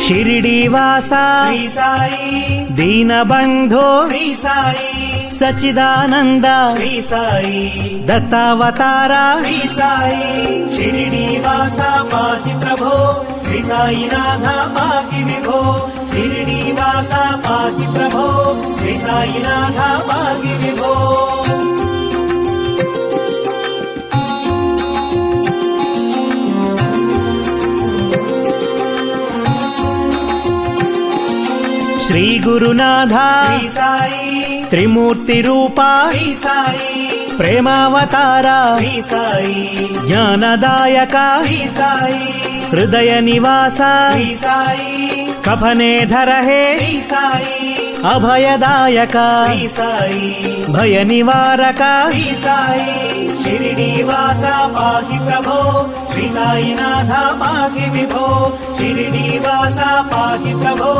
शिरिडीवासा श्री साई दीनबन्धो श्री साई सच्चिदानन्द श्री साई दत्तावतारा श्री साई शिरिडीवासा पाहि प्रभो श्री साईनाथ पाहि विभो शिरिडीवासा पाहि प्रभो श्री साईनाथ पाहि विभो श्री गुरुनाथ श्री साई त्रिमूर्ति रूपा श्री साई प्रेमावतारा श्री साई ज्ञानदायक श्री साई हृदय निवासा श्री साई कफनेधर हे श्री साई अभयदायक श्री साई भय निवारक श्री साई शिरिडीवासा पाहि प्रभो श्री साईनाथ पाहि विभो शिरिडीवासा पाहि प्रभो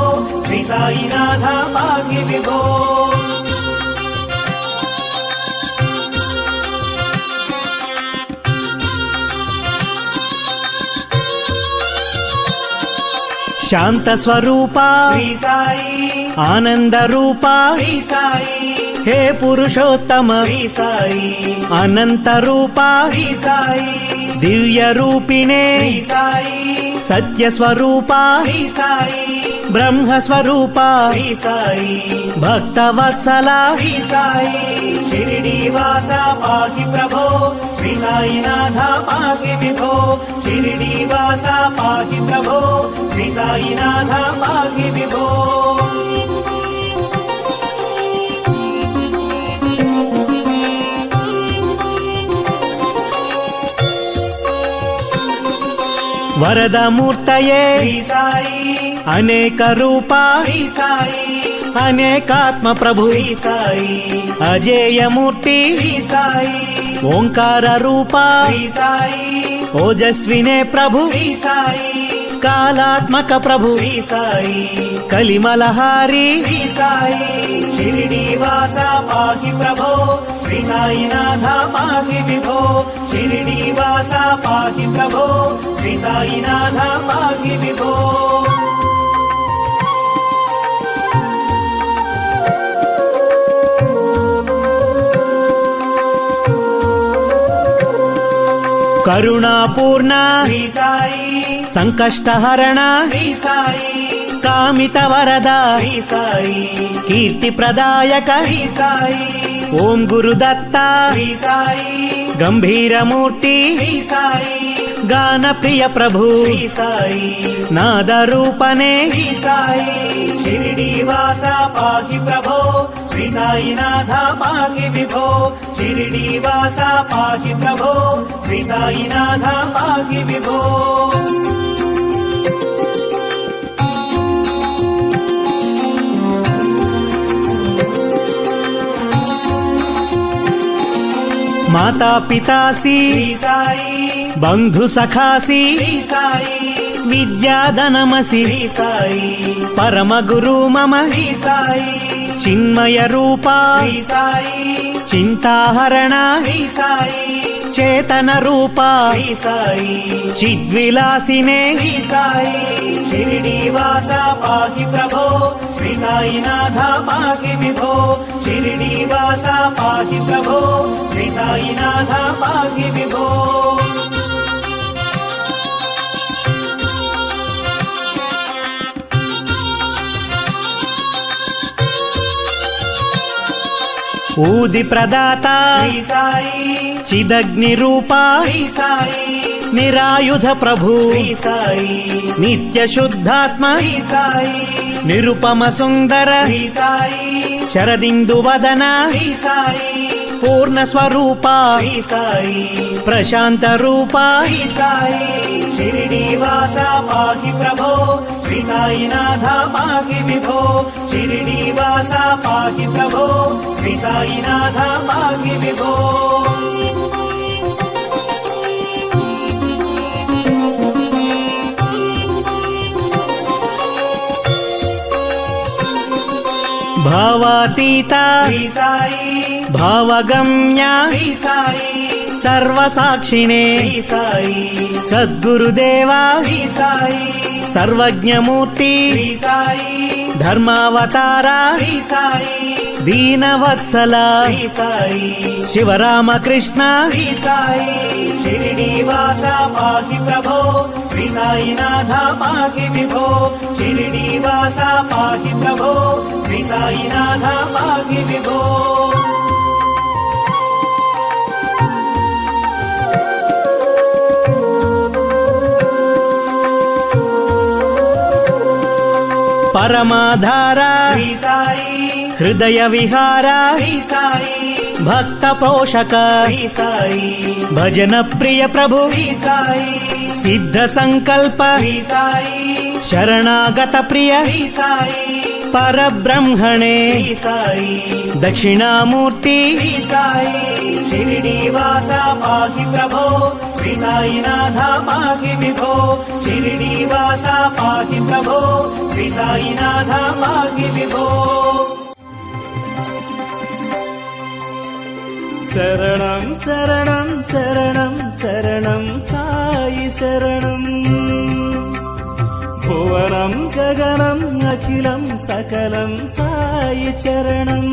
श्री साईनाथ पाहि विभो शांत स्वरूपा श्री साई आनंद रूपा श्री साई हे पुरुषोत्तम श्री साई अनंत रूपा श्री साई दिव्य रूपिणे श्री साई सत्य स्वरूपा श्री साई ब्रह्म स्वरूपा श्री साई भक्त वत्सला श्री साई शिरिडीवासा पाहि प्रभो श्री साईनाथ पाहि विभो शिरिडीवासा पाहि प्रभो श्री साईनाथ पाहि विभो वरद मूर्तये श्री साई अनेक रूपा श्री साई अनेकात्म प्रभु श्री साई अजेय मूर्ति श्री साई ओंकार रूपा श्री साई ओजस्विने प्रभु श्री साई कालात्मक प्रभु श्री साई कलिमलहारी श्री साई शिरिडीवासा पाहि प्रभो श्री साईनाथ पाहि विभो शिरिडीवासा पाहि प्रभो श्री साईनाथ पाहि विभो करुणापूर्ण श्री साई संकष्टहरण श्री साई कामित वरद श्री साई कीर्ति प्रदायक श्री साई ओम गुरुदत्ता श्री साई गंभीर मूर्ति श्री साई गान प्रिय प्रभु श्री साई नाद रूपने श्री साई शिरिडीवासा पाहि प्रभो श्री साईनाथ पाहि विभो शिरिडीवासा पाहि प्रभो श्री साईनाथ पाहि विभो माता पितासी श्री साई बंधु सखासी श्री साई विद्याधनमसि श्री साई परम गुरु मम श्री साई चिन्मय रूपा श्री साई चिंताहरण श्री साई चेतन रूपा श्री साई चिद्विलासिने श्री साई शिरिडीवासा पाहि प्रभो श्री साईनाथ पाहि विभो शिरिडीवासा पाहि प्रभो श्री साईनाथ पाहि विभो ऊदि प्रदाता श्री साई चिदग्नि रूपा श्री साई निरायुध प्रभु श्री साई नित्य शुद्धात्मा श्री साई निरुपम सुंदर श्री साई शरदिंदु वदन श्री साई पूर्ण स्वरूपा श्री साई प्रशांत रूपा श्री साई शिरिडीवासा पाहि प्रभो श्री साईनाथ पाहि विभो शिरिडीवासा पाहि प्रभो श्री साईनाथ पाहि विभो भावातीता श्री साई भावगम्य श्री साई सर्वसाक्षिणे श्री साई सद्गुरुदेवा श्री साई సర్వజ్ఞమూర్తి శ్రీ సాయి ధర్మావతార శ్రీ సాయి దీనవత్సల శ్రీ సాయి శివరామకృష్ణ శ్రీ సాయి షిరిడీవాస పాహి ప్రభో శ్రీ సాయినాథ పాహి విభో షిరిడీవాస పాహి ప్రభో శ్రీ సాయినాథ పాహి విభో పరమాధార శ్రీ సాయి హృదయ విహార శ్రీ సాయి భక్త పోషక శ్రీ సాయి భజన ప్రియ ప్రభు శ్రీ సాయి సిద్ధ సంకల్ప శ్రీ సాయి శరణాగత ప్రియ శ్రీ సాయి పరబ్రహ్మణే శ్రీ సాయి దక్షిణామూర్తి శ్రీ సాయి షిరిడీవాస పాహి ప్రభో శ్రీ సాయినాథ పాహి విభో షిరిడీవాస పాహి ప్రభో శ్రీ సాయినాథ పాహి విభో శరణం శరణం శరణం శరణం సాయి శరణం భువనం గగనం అఖిలం సకలం సాయి చరణం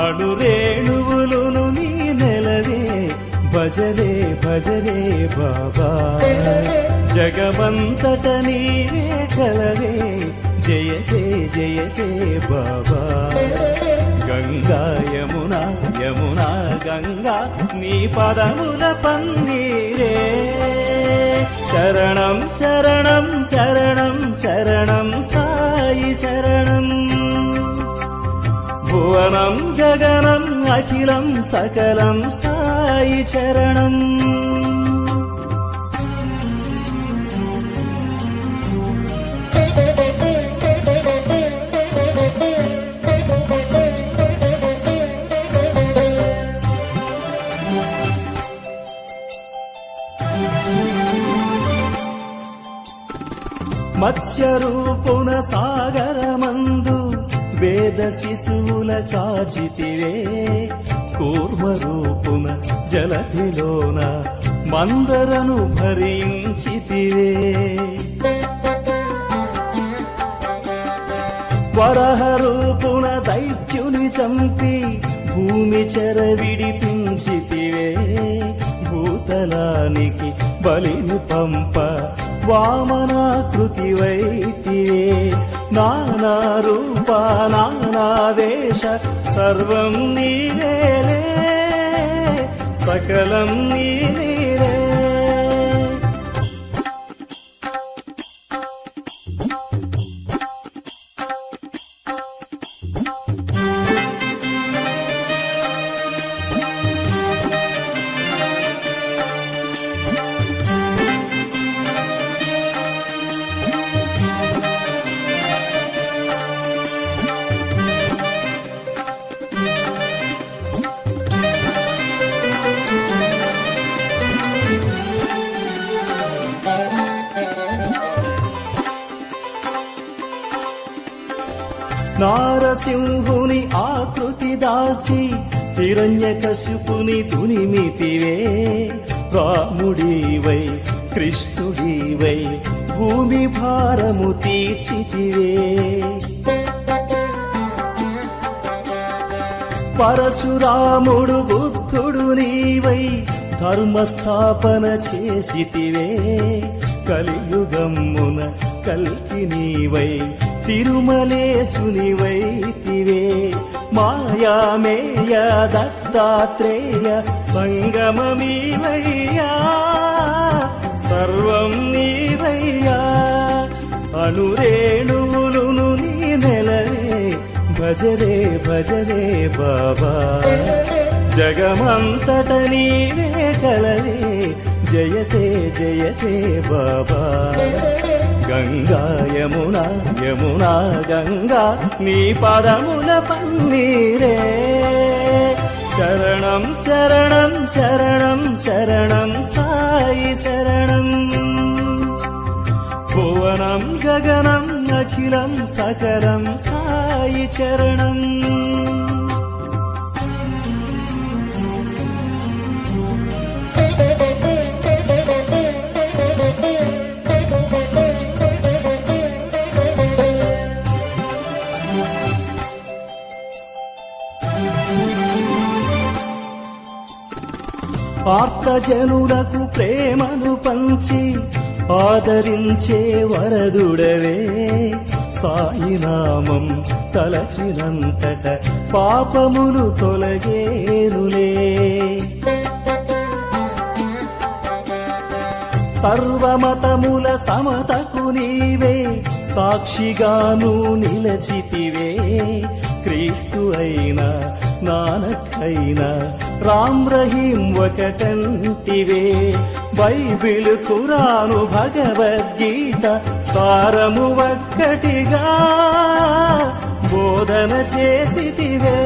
అణురేణువులును నీ నెలవే భజరే భజరే బాబా జగమంతట నీవే కలవే జయతే జయతే బాబా గంగా యమునా యమునా గంగా నీ పదముల పన్నీరే శరణం శరణం శరణం శరణం సాయి శరణం భువనం గగనం అఖిలం సకలం సాయి చరణం మత్స్యరూపున సాగరమందు వేద శిశువుల కాచితివే కూర్మరూపున జలధిలోన మందరను భరించితివే వరహరూపున దైత్యుని చంపి భూమి చెర విడిపించితివే భూతలానికి బలిని పంప వామనాకృతి వైతివే నానా రూప నానా వేష సర్వం నీవేలే సకలం నీవే నారసింహుని ఆకృతి దాల్చి హిరణ్యకశిపుని తునిమితివే రాముడివై కృష్ణుడివై భూమి భారము తీర్చితివే పరశురాముడు బుద్ధుడు నీవై ధర్మస్థాపన చేసితివే కలియుగమ్మున కల్కి నీవై తిరుమలేశునివైతివే మాయామేయ దత్తాత్రేయ సంగమమీవయ్యా సర్వం నీవయ్యా అణురేణువులును నీ నెలవే భజరే భజరే బాబా జగమంతట నీవే కలవే జయతే జయతే బాబా గంగా యమునా యమునా గంగా నీ పదముల పన్నీరే శరణం శరణం శరణం శరణం సాయి శరణం భువనం గగనం అఖిలం సకలం సాయి చరణం ఆర్తజనులకు ప్రేమను పంచి ఆదరించే వరదుడవే. సాయినామం తలచినంతట పాపములు తొలగేనులే. సర్వమతముల సమతకు నీవే సాక్షిగాను నిలచితివే. క్రీస్తు అయినా నానక్ అయినా రామ్ రహీం ఒకటంటివే. బైబిల్ ఖురాను భగవద్గీత సారము ఒక్కటిగా బోధన చేసితివే.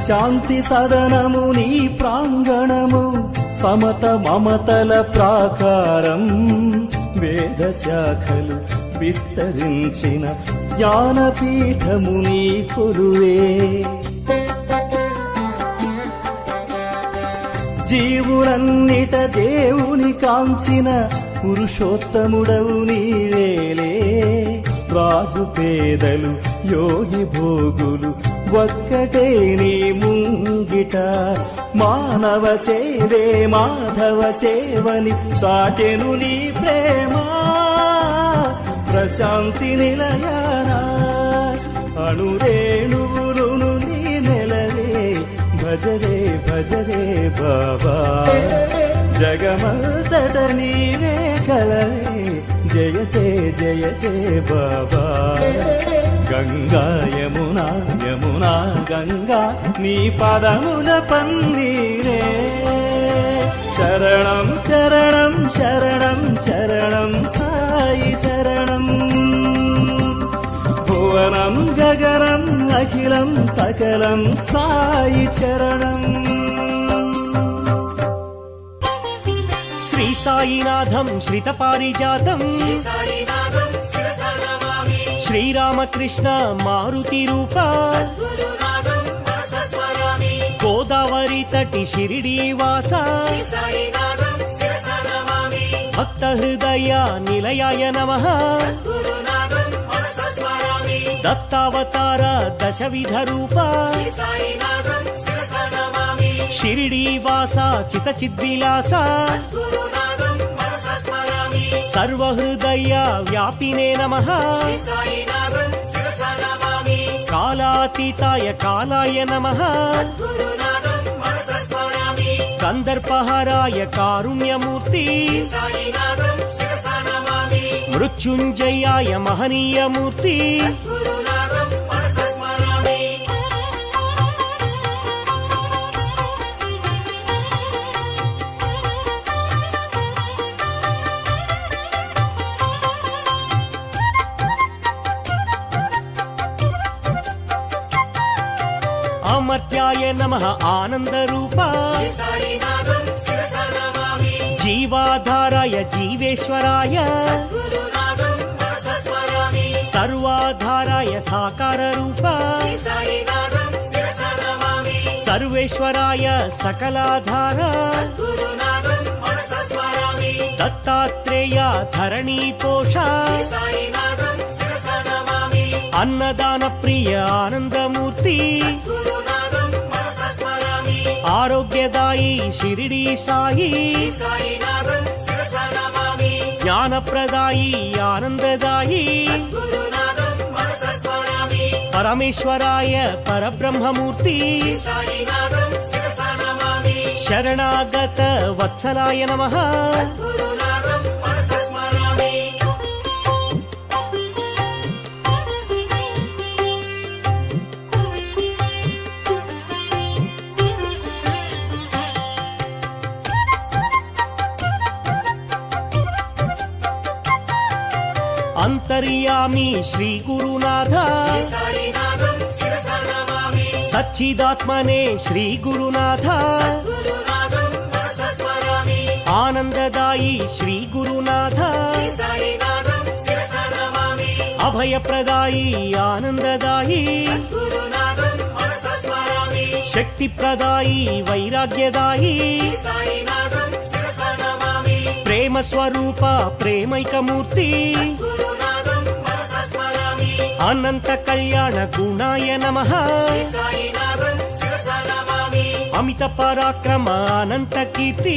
శాంతి సదనము నీ ప్రాంగణము, సమత మమతల ప్రాకారం. వేద శాఖలు విస్తరించిన జ్ఞానపీఠము నీ కొలువే. జీవులన్నిట దేవుని కాంచిన పురుషోత్తముడవు నీవేలే. రాజు పేదలు యోగి భోగులు ఒక్కటే నీ ముంగిట. మానవ సేవే మాధవ సేవని చాటెను నీ ప్రేమ. ప్రశాంతి నిలయాన అణురేణువులును నీ నెలవే. భజరే భజరే బాబా జగమంతట నీవే కలవే. జయతే జయతే బాబా. గంగా యమునా యమునా గంగా నీ పదముల పన్నీరే. శరణం శరణం శరణం శరణం సాయి శరణం. భువనం గగనం అఖిలం సకలం సాయి చరణం. శ్రీ సాయినాథం శ్రిత పారిజాతం, శ్రీరామకృష్ణ మారుతి రూప, గోదావరి తటి షిరిడీ వాస, భక్త హృదయ నిలయాయ నమః. దత్తావతార దశవిధ రూప, షిరిడీ వాస చిత చిద్విలాస, సర్వహృదయ వ్యాపినే నమః. కాలాతీతాయ కాలాయ నమః. కందర్పహరాయ కారుణ్యమూర్తి, మృత్యుంజయాయ మహనీయమూర్తి. అమర్త్యాయ నమః ఆనందరూప, జీవాధారాయ జీవేశ్వరాయ, సర్వాధారాయ సాకార రూప, సర్వేశ్వరాయ సకలాధార, దత్తాత్రేయ ధరణీ పోష, అన్నదాన ప్రియ ఆనందమూర్తి, ఆరోగ్యదాయి షిరిడీ సాయి, జ్ఞానప్రదాయి ఆనందదాయి, పరమేశ్వరాయ పరబ్రహ్మమూర్తి, శరణాగత వత్సలాయ నమః. అంతర్యామి శ్రీ గురునాథ సాయినాథం శిరసా నమామి సచ్చిదాత్మనే శ్రీ గురునాథ గురునాథం మనసా స్మరామి ఆనందదాయి శ్రీ గురునాథ సాయినాథం శిరసా నమామి అభయప్రదాయి ఆనందదాయి గురునాథం మనసా స్మరామి శక్తిప్రదాయి వైరాగ్యదాయి సాయినాథం శిరసా నమామి ప్రేమ స్వరూప ప్రేమైకమూర్తి గురునాథం మనసా స్మరామి అనంత కళ్యాణ గుణాయ నమః సాయినాథం శిరసా నమామి అమిత పరాక్రమ అనంత కీర్తి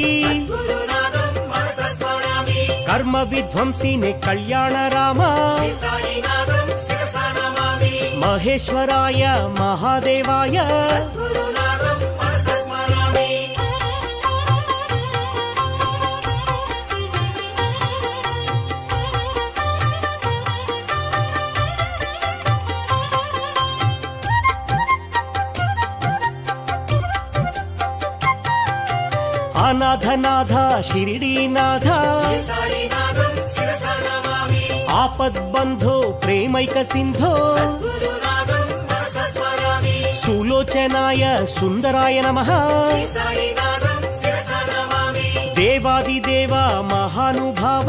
గురునాథం మనసా స్మరామి కర్మ విధ్వంసినే కళ్యాణ రామ సాయినాథం శిరసా నమామి మహేశ్వరాయ మహాదేవాయ గురునాథం మనసా స్మరామి అనాథనాథ షిరిడీనాథ సాయినాథం శిరసా నమామి ఆపద్బంధో ప్రేమైక సింధో గురునాథం మనసా స్మరామి సులోచనాయ సుందరాయ నమః సాయినాథం శిరసా నమామి దేవాదిదేవ మహానుభావ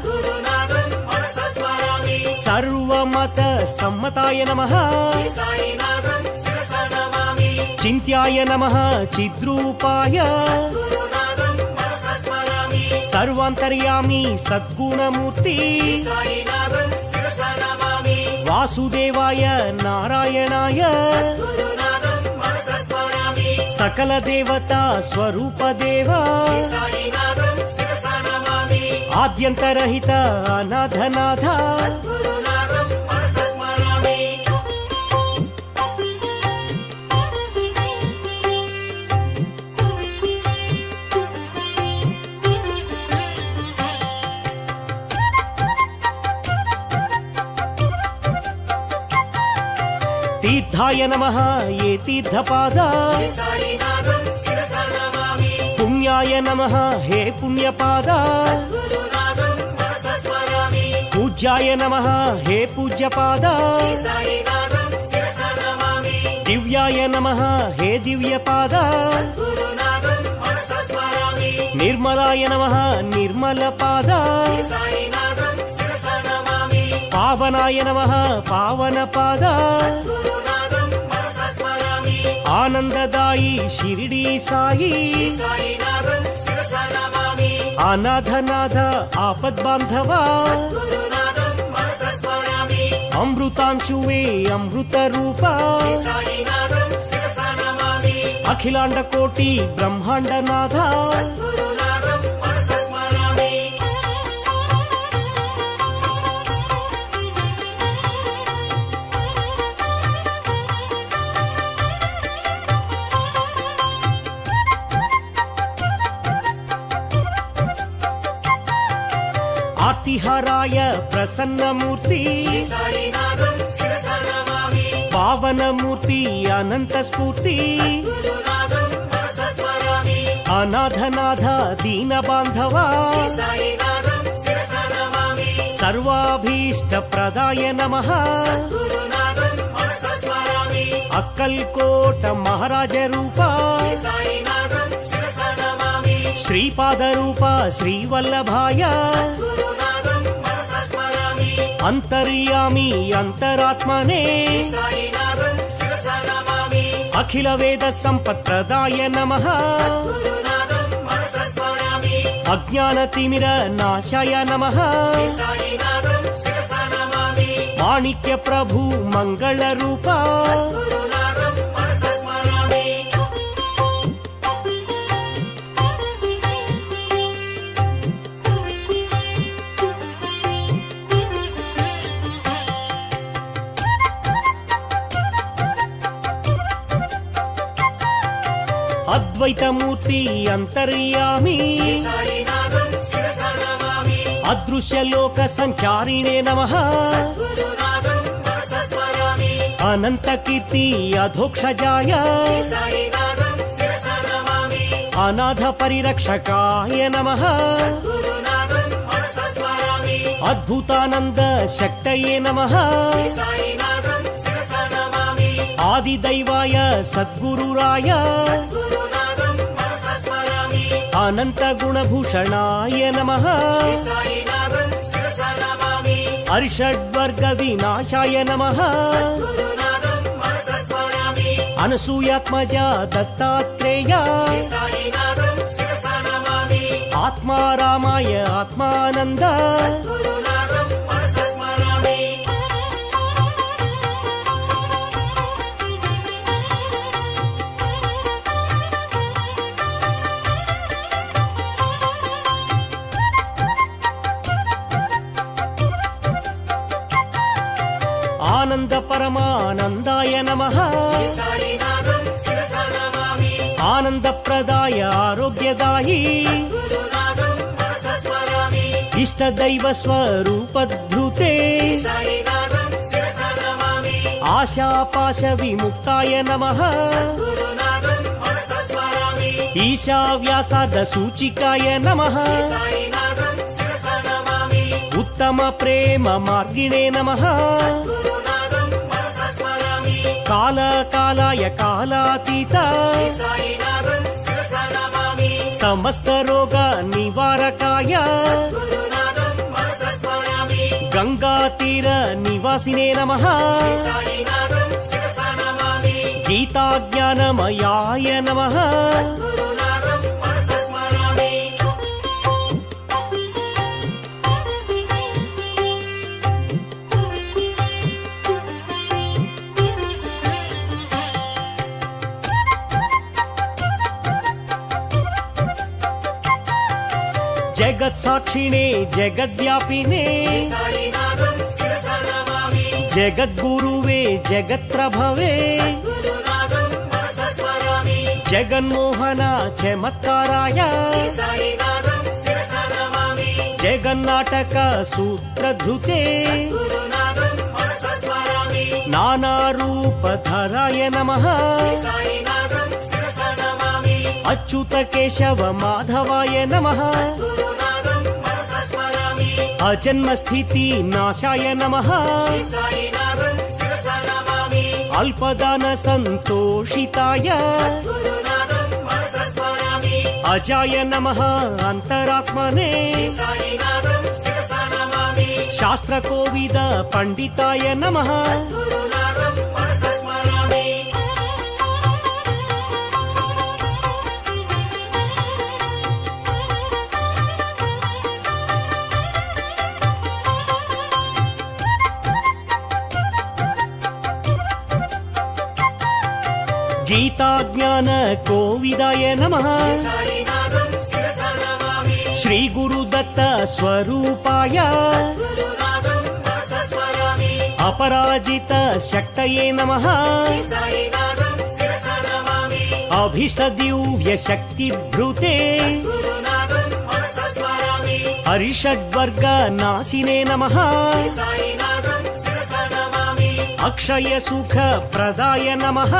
గురునాథం మనసా స్మరామి సర్వమత సమ్మతాయ నమః సాయినాథం శిరసా నమామి చింత్యాయ నమః చిద్రూపాయ గురునాథం మనసా స్మరామి సర్వాంతర్యామి సద్గుణమూర్తి సాయినాథం శిరసా నమామి వాసుదేవాయ నారాయణాయ గురునాథం మనసా స్మరామి సకల దేవతా స్వరూప దేవా సాయినాథం శిరసా నమామి ఆద్యంతరహిత అనాథనాథ గురునాథం మనసా స్మరామి తీర్థాయ నమః ఏ తీర్థపాద సాయినాథం శిరసా నమామి పుణ్యాయ నమః హే పుణ్యపాద గురునాథం మనసా స్మరామి పూజ్యాయ నమః హే పూజ్యపాద సాయినాథం శిరసా నమామి దివ్యాయ నమః హే దివ్యపాద గురునాథం మనసా స్మరామి నిర్మలాయ నమః నిర్మలపాద సాయినాథం శిరసా నమామి పావనాయ నమః పావనపాద గురునాథం మనసా స్మరామి ఆనందదాయి షిరిడీ సాయి సాయినాథం శిరసా నమామి అనాథనాథ ఆపద్బాంధవ గురునాథం మనసా స్మరామి అమృతాంశువే అమృత రూప సాయినాథం శిరసా నమామి అఖిలాండ కోటి బ్రహ్మాండనాథ గురునాథం మనసా స్మరామి ఆర్తిహారాయ ప్రసన్నమూర్తి సాయినాథం శిరసా నమామి పావనమూర్తి అనంత స్ఫూర్తి గురునాథం మనసా స్మరామి అనాథనాథ దీన బాంధవ సాయినాథం శిరసా నమామి సర్వాభీష్ట ప్రదాయ నమః గురునాథం మనసా స్మరామి అక్కల్కోట మహారాజ రూప సాయినాథం శిరసా నమామి శ్రీపాద రూప శ్రీవల్లభాయ గురునాథం మనసా స్మరామి అంతర్యామి అంతరాత్మనే సాయినాథం శిరసా నమామి అఖిల వేద సంపత్ప్రదాయ నమః గురునాథం మనసా స్మరామి అజ్ఞాన తిమిర నాశాయ నమః సాయినాథం శిరసా నమామి మాణిక్య ప్రభు మంగళ రూప గురునాథం మనసా స్మరామి అద్వైతమూర్తి అంతర్యామి సాయినాథం శిరసా నమామి అదృశ్యలోక సంచారిణే నమః గురునాథం మనసా స్మరామి అనంత కీర్తి అధోక్షజాయ సాయినాథం శిరసా నమామి అనాథ పరిరక్షకాయ నమః గురునాథం మనసా స్మరామి అద్భుతానంద శక్తయే నమః శ్రీ సాయినాథం శిరసా నమామి ఆదిదైవాయ సద్గురురాయ గురునాథం మనసా స్మరామి అనంత గుణభూషణాయ నమః శ్రీ సాయినాథం శిరసా నమామి అరిషడ్వర్గ వినాశాయ నమః గురునాథం మనసా స్మరామి అనసూయాత్మజ దత్తాత్రేయ శ్రీ సాయినాథం శిరసా నమామి ఆత్మారామాయ ఆత్మానంద గురునాథం మనసా స్మరామి ఆనంద పరమానందాయ నమః శ్రీ సాయినాథం శిరసా నమామి ఆనందప్రదాయ ఆరోగ్యదాయి గురునాథం మనసా స్మరామి ఇష్టదైవ స్వరూపధృతే శ్రీ సాయినాథం శిరసా నమామి ఆశాపాశ విముక్తాయ నమః గురునాథం మనసా స్మరామి ఈశావ్యాసార్థ సూచికాయ నమః శ్రీ సాయినాథం శిరసా నమామి ఉత్తమ ప్రేమ మార్గిణే నమః గురునాథం మనసా స్మరామి కాలకాలాయ కాలాతీత శ్రీ సాయినాథం శిరసా నమామి సమస్త రోగ నివారకాయ గురునాథం మనసా స్మరామి గంగా తీర నివాసినే నమః శ్రీ సాయినాథం శిరసా నమామి గీతాజ్ఞానమయాయ నమః గురునాథం మనసా స్మరామి జగత్సాక్షిణే జగద్వ్యాపినే శ్రీ సాయినాథం శిరసా నమామి జగద్గురువే జగత్ప్రభవే గురునాథం మనసా స్మరామి జగన్మోహన చమత్కారాయ శ్రీ సాయినాథం శిరసా నమామి జగన్నాటక సూత్రధృతే గురునాథం మనసా స్మరామి నానారూపధరాయ నమః శ్రీ సాయినాథం శిరసా నమామి అచ్యుత కేశవ మాధవాయ నమః గురునాథం మనసా స్మరామి అజన్మస్థితి నాశాయ నమః శ్రీ సాయినాథం శిరసా నమామి అల్పదాన సంతోషితాయ గురునాథం మనసా స్మరామి అజాయ నమః అంతరాత్మనే శ్రీ సాయినాథం శిరసా నమామి శాస్త్రకోవిద పండితాయ నమః గురునాథం మనసా స్మరామి గీతాజ్ఞాన కోవిదాయ నమః శ్రీ సాయినాథం శిరసా నమామి శ్రీ గురుదత్త స్వరూపాయ గురునాథం మనసా స్మరామి అపరాజిత శక్తయే నమః శ్రీ సాయినాథం శిరసా నమామి అభీష్ట దివ్య శక్తి భృతే గురునాథం మనసా స్మరామి హరిషడ్వర్గ నాశినే నమః శ్రీ సాయినాథం శిరసా నమామి అక్షయ సుఖ ప్రదాయ నమః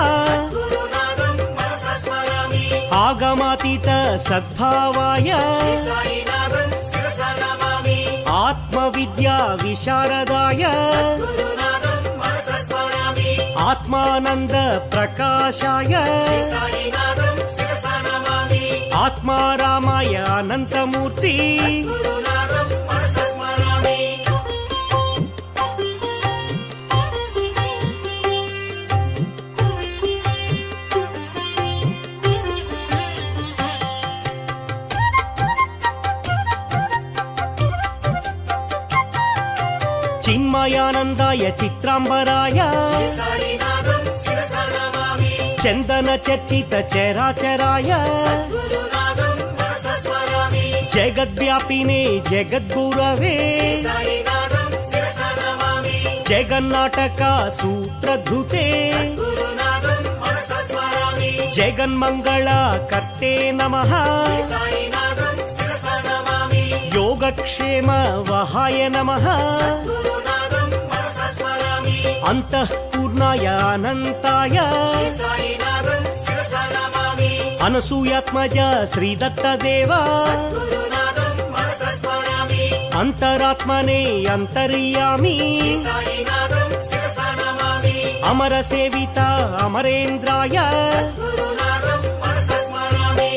గురునాథం మనసా స్మరామి ఆగమాతీత సద్భావాయ శ్రీ సాయినాథం శిరసా నమామి ఆత్మ విద్యా విశారదాయ గురునాథం మనసా స్మరామి ఆత్మానంద ప్రకాశాయ శ్రీ సాయినాథం శిరసా నమామి ఆత్మారామాయ అనంతమూర్తి గురునాథం మనసా స్మరామి చిన్మయానందాయ చిత్రాంబరాయ శ్రీ సాయినాథం శిరసా నమామి చందన చర్చిత చరాచరాయ గురునాథం మనసా స్మరామి జగద్వ్యాపినే జగద్గురవే శ్రీ సాయినాథం శిరసా నమామి జగన్నాటక సూత్రధృతే గురునాథం మనసా స్మరామి జగన్మంగళ కర్తే నమః శ్రీ సాయినాథం శిరసా నమామి యోగక్షేమ వహాయ నమః గురునాథం మనసా స్మరామి అంతఃపూర్ణాయ అనంతాయ శ్రీ సాయినాథం శిరసా నమామి అనసూయాత్మజ శ్రీదత్తదేవ గురునాథం మనసా స్మరామి అంతరాత్మనే అంతర్యామి సాయినాథం శిరసా నమామి అమర సేవిత అమరేంద్రాయ గురునాథం మనసా స్మరామి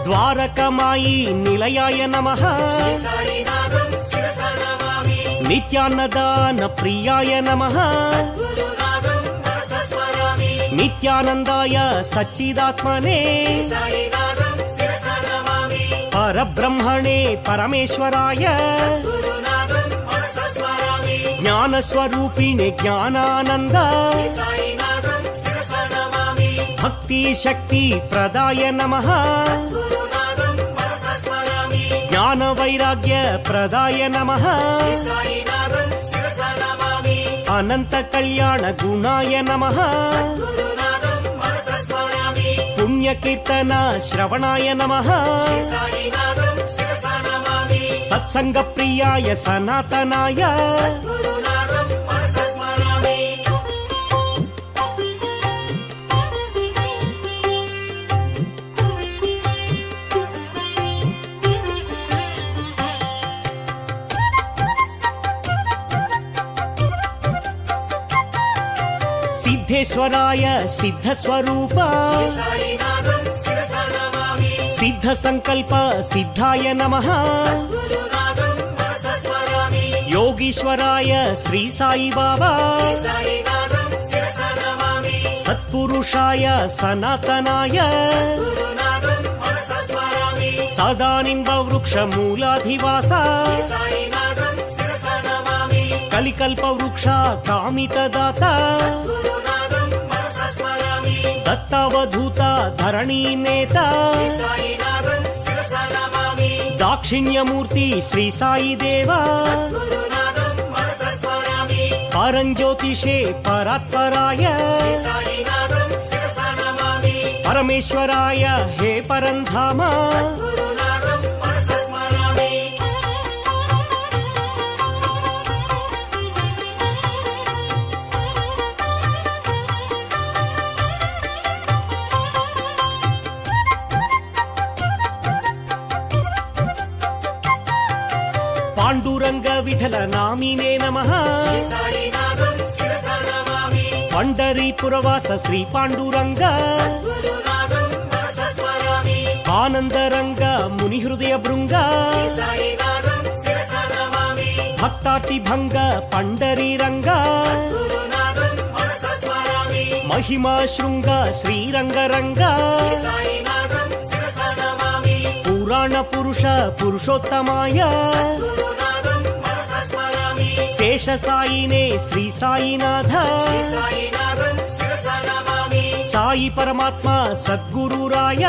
ద్వారకమాయి నిలయాయ నమః సాయినాథం శిరసా నమామి నిత్యాన్నదాన ప్రియాయ నమః గురునాథం మనసా స్మరామి నిత్యానందాయ సచ్చిదాత్మనే సాయినాథం శిరసా నమామి పరబ్రహ్మణే పరమేశ్వరాయ గురునాథం మనసా స్మరామి జ్ఞానస్వరూపిణి జ్ఞానానంద సాయినాథం శిరసా నమామి భక్తి శక్తి ప్రదాయ నమః గురునాథం మనసా స్మరామి జ్ఞాన వైరాగ్య ప్రదాయ నమః సాయినాథం శిరసా నమామి అనంత కళ్యాణ గుణాయ నమః గురునాథం మనసా స్మరామి పుణ్యకీర్తన శ్రవణాయ నమః సాయినాథం శిరసా నమామి సత్సంగ ప్రియాయ సనాతనాయ గురునాథం మనసా స్మరామి సిద్ధేశ్వరాయ సిద్ధస్వరూప సాయినాథం శిరసా నమామి సిద్ధ సంకల్ప సిద్ధాయ నమః గురునాథం మనసా స్మరామి యోగీశ్వరాయ శ్రీ సాయి బాబా సాయినాథం శిరసా నమామి సత్పురుషాయ సనాతనాయ గురునాథం మనసా స్మరామి సదానింబ వృక్ష మూలాధివాస సాయినాథం శిరసా నమామి కలికల్ప వృక్ష కామితదాత గురునాథం మనసా స్మరామి దత్తావధూత ధరణీ నేత సాయినాథం శిరసా నమామి దాక్షిణ్యమూర్తి శ్రీ సాయి దేవా గురునాథం మనసా స్మరామి పరంజ్యోతిషే పరాత్పరాయ సాయినాథం శిరసా నమామి పరమేశ్వరాయ హే పరంధామ గురునాథం మనసా స్మరామి పాండురంగ విఠల నామినే నమః సాయినాథం శిరసా నమామి పండరీపురవాస శ్రీ పాండురంగ గురునాథం మనసా స్మరామి ఆనందరంగ ముని హృదయ భృంగ సాయినాథం శిరసా నమామి భక్తార్తి భంగ పండరీరంగ గురునాథం మనసా స్మరామి మహిమా శృంగ శ్రీరంగరంగ సాయినాథం శిరసా నమామి పురాణ పురుష పురుషోత్తమాయ గురునాథం మనసా స్మరామి శేష సాయినే శ్రీ సాయినాథ సాయినాథం శిరసా నమామి సాయి పరమాత్మ సద్గురురాయ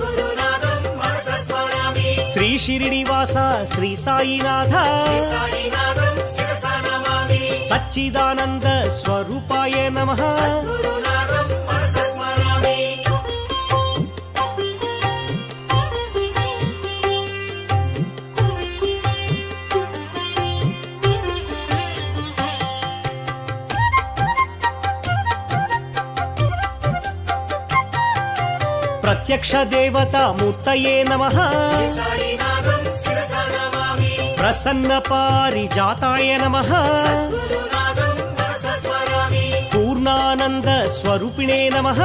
గురునాథం మనసా స్మరామి శ్రీ షిరిడివాస శ్రీ సాయినాథ సాయినాథం శిరసా నమామి సచ్చిదానంద స్వరూపాయ నమః గురునాథం మనసా స్మరామి ప్రత్యక్ష దేవత మూర్తయే నమః సాయినాథం శిరసా నమామి ప్రసన్న పారిజాతాయ నమః గురునాథం మనసా స్మరామి పూర్ణానంద స్వరూపిణే నమః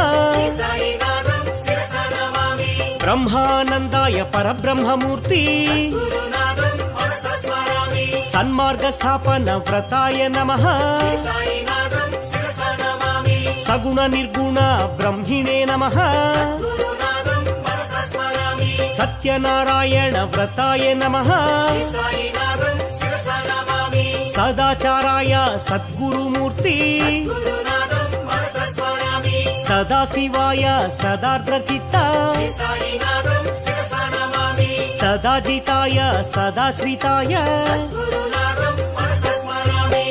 సాయినాథం శిరసా నమామి బ్రహ్మానందాయ పరబ్రహ్మమూర్తి గురునాథం మనసా స్మరామి సన్మార్గ స్థాపన వ్రతాయ నమః సాయినాథం శిరసా నమామి సగుణ నిర్గుణ బ్రహ్మిణే నమః గురునాథం మనసా స్మరామి సత్యనారాయణ వ్రతాయ నమః సాయినాథం శిరసా నమామి సదాచారాయ సద్గురుమూర్తి గురునాథం మనసా స్మరామి సదాశివాయ సదార్ద్రచిత్త సాయినాథం శిరసా నమామి సదాజితాయ సదాశ్రితాయ గురునాథం మనసా స్మరామి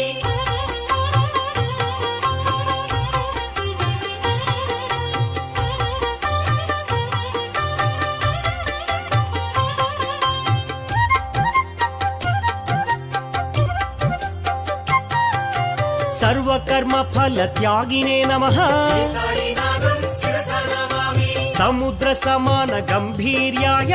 सर्वकर्म फल त्यागिने नमः श्री साईनाथं शिरसा नमामि समुद्र समान गंभीर्याय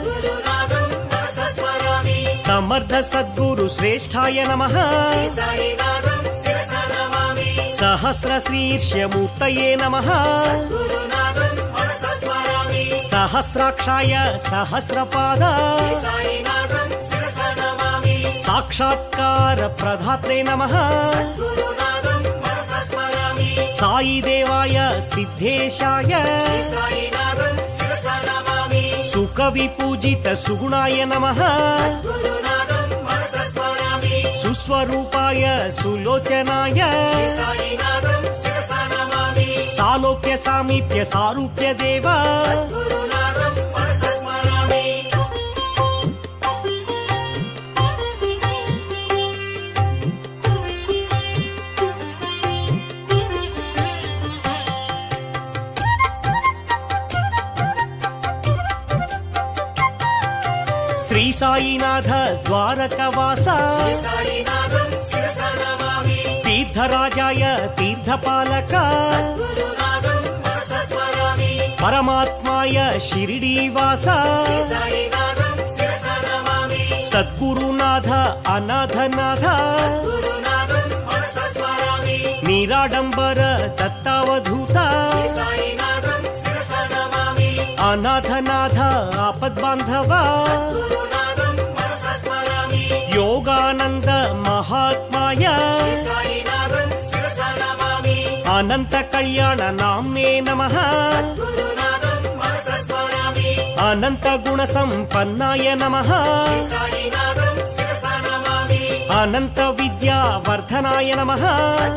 गुरुनाथं मनसा स्मरामि समर्थ सद्गुरु श्रेष्ठाय नमः श्री साईनाथं शिरसा नमामि सहस्र शीर्ष्य मूर्तये नमः गुरुनाथं मनसा स्मरामि सहस्राक्षाय सहस्रपाद श्री साईनाथं शिरसा नमामि साक्षात्कार प्रदात्रे नमः गुरुनाथं मनसा स्मरामि साई देवाय सिद्धेशाय श्री साईनाथं शिरसा नमामि सुख विपूजित सुगुणाय नमः गुरुनाथं मनसा स्मरामि सुस्वरूपाय सुलोचनाय श्री साईनाथं शिरसा नमामि सालोक्य सामीप्य सारूप्य देव गुरुनाथं मनसा स्मरामि श्री साईनाथ द्वारकवास श्री साईनाथं शिरसा नमामि तीर्थराजाय तीर्थपालक गुरुनाथं मनसा स्मरामि परमात्माय शिरडीवास श्री साईनाथं शिरसा नमामि सद्गुरुनाथ अनाथनाथ गुरुनाथं मनसा स्मरामि निराडंबर दत्तावधूत श्री साईनाथं शिरसा नमामि अनाथनाथ आपद्बांधव गुरुनाथं मनसा स्मरामि योगानंद महात्माय श्री साईनाथं शिरसा नमामि अनंत कल्याण नाम्ने नमः गुरुनाथं मनसा स्मरामि अनंत गुण संपन्नाय नमः श्री साईनाथं शिरसा नमामि अनंत विद्या वर्धनाय नमः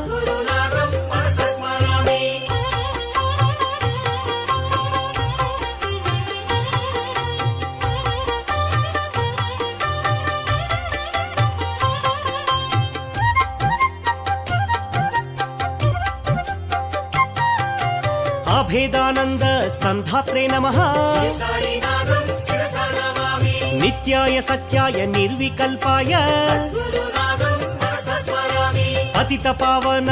गुरुनाथं मनसा स्मरामि अभेदानंद संधात्रे नमः श्री साईनाथं शिरसा नमामि नित्याय सत्याय निर्विकल्पाय गुरुनाथं मनसा स्मरामि पतित पावन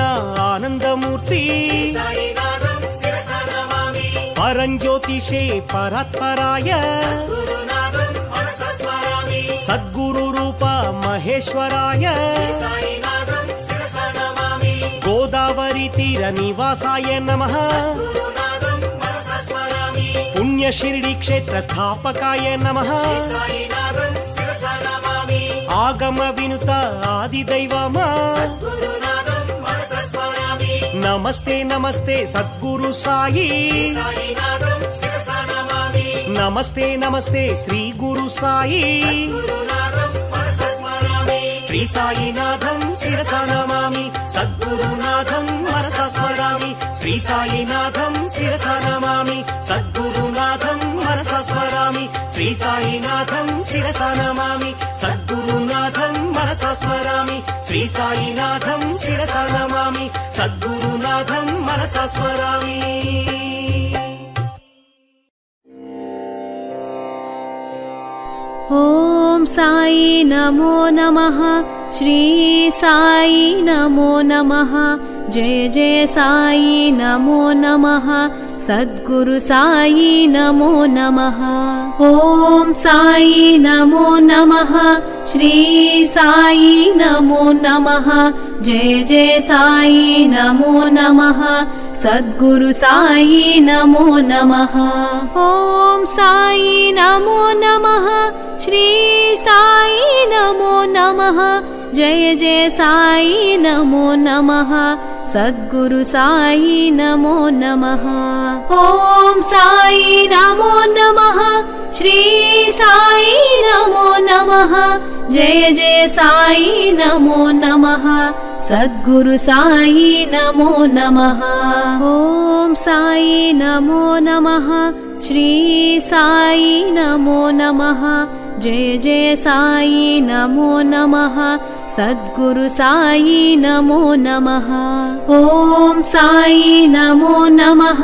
आनंदमूर्ति श्री साईनाथं शिरसा नमामि परंज्योतिषे परात्पराय गुरुनाथं मनसा स्मरामि सद्गुरु रूप महेश्वराय श्री साईनाथं शिरसा नमामि गोदावरी तीर निवासाय नमः गुरुनाथं मनसा स्मरामि पुण्य शिरडी क्षेत्र स्थापकाय नमः श्री साईनाथं शिरसा नमामि आगम विनुत आदिदैवम गुरुनाथं मनसा स्मरामि नमस्ते नमस्ते सद्गुरु साई साईनाथं शिरसा नमामि नमस्ते नमस्ते श्री गुरु साई गुरुनाथं मनसा स्मरामि श्री साईनाथं शिरसा नमामि सद्गुरुनाथं मनसा स्मरामि श्री साईनाथं शिरसा नमामि सद्गुरुनाथं मनसा स्मरामि श्री साईनाथं शिरसा नमामि सद्गुरुनाथं मनसा स्मरामि श्री साईनाथं शिरसा नमामि सद्गुरुनाथं मनसा स्मरामि ॐ साई नमो नमः श्री साई नमो नमः जय जय साई नमो नमः सद्गुरु साई नमो नमः ॐ साई नमो नमः श्री साई नमो नमः जय जय साई नमो नमः सद्गुरु साई नमो नमः ॐ साई नमो नमः श्री साई नमो नमः जय जय साई नमो नमः सद्गुरु साई नमो नमः ॐ साई नमो नमः श्री साई नमो नमः जय जय साई नमो नमः सद्गुरु साई नमो नमः ॐ साई नमो नमः श्री साई नमो नमः जय जय साई नमो नमः सद्गुरु साई नमो नमः ॐ साई नमो नमः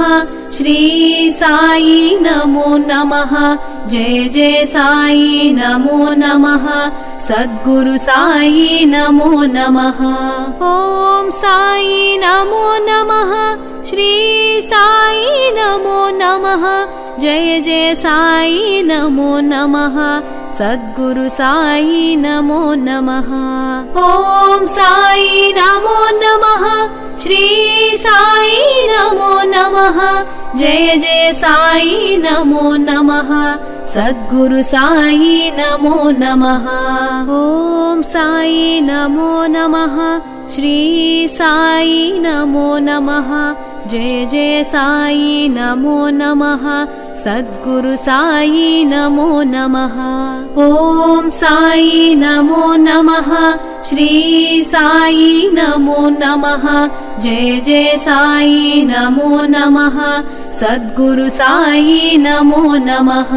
श्री साई नमो नमः जय जय साई नमो नमः सद्गुरु साई नमो नमः। ॐ साई नमो नमः, श्री साई नमो नमः, जय जय साई नमो नमः, सद्गुरु साई नमो नमः। ॐ साई नमो नमः, श्री साई नमो नमः, जय जय साई नमो नमः, सद्गुरु साई नमो नमः। ॐ साई नमो नमः, श्री साई नमो नमः, जय जय साई नमो नमः, सद्गुरु साई नमो नमः। ॐ साई नमो नमः, श्री साई नमो नमः, जय जय साई नमो नमः, सद्गुरु साई नमो नमः।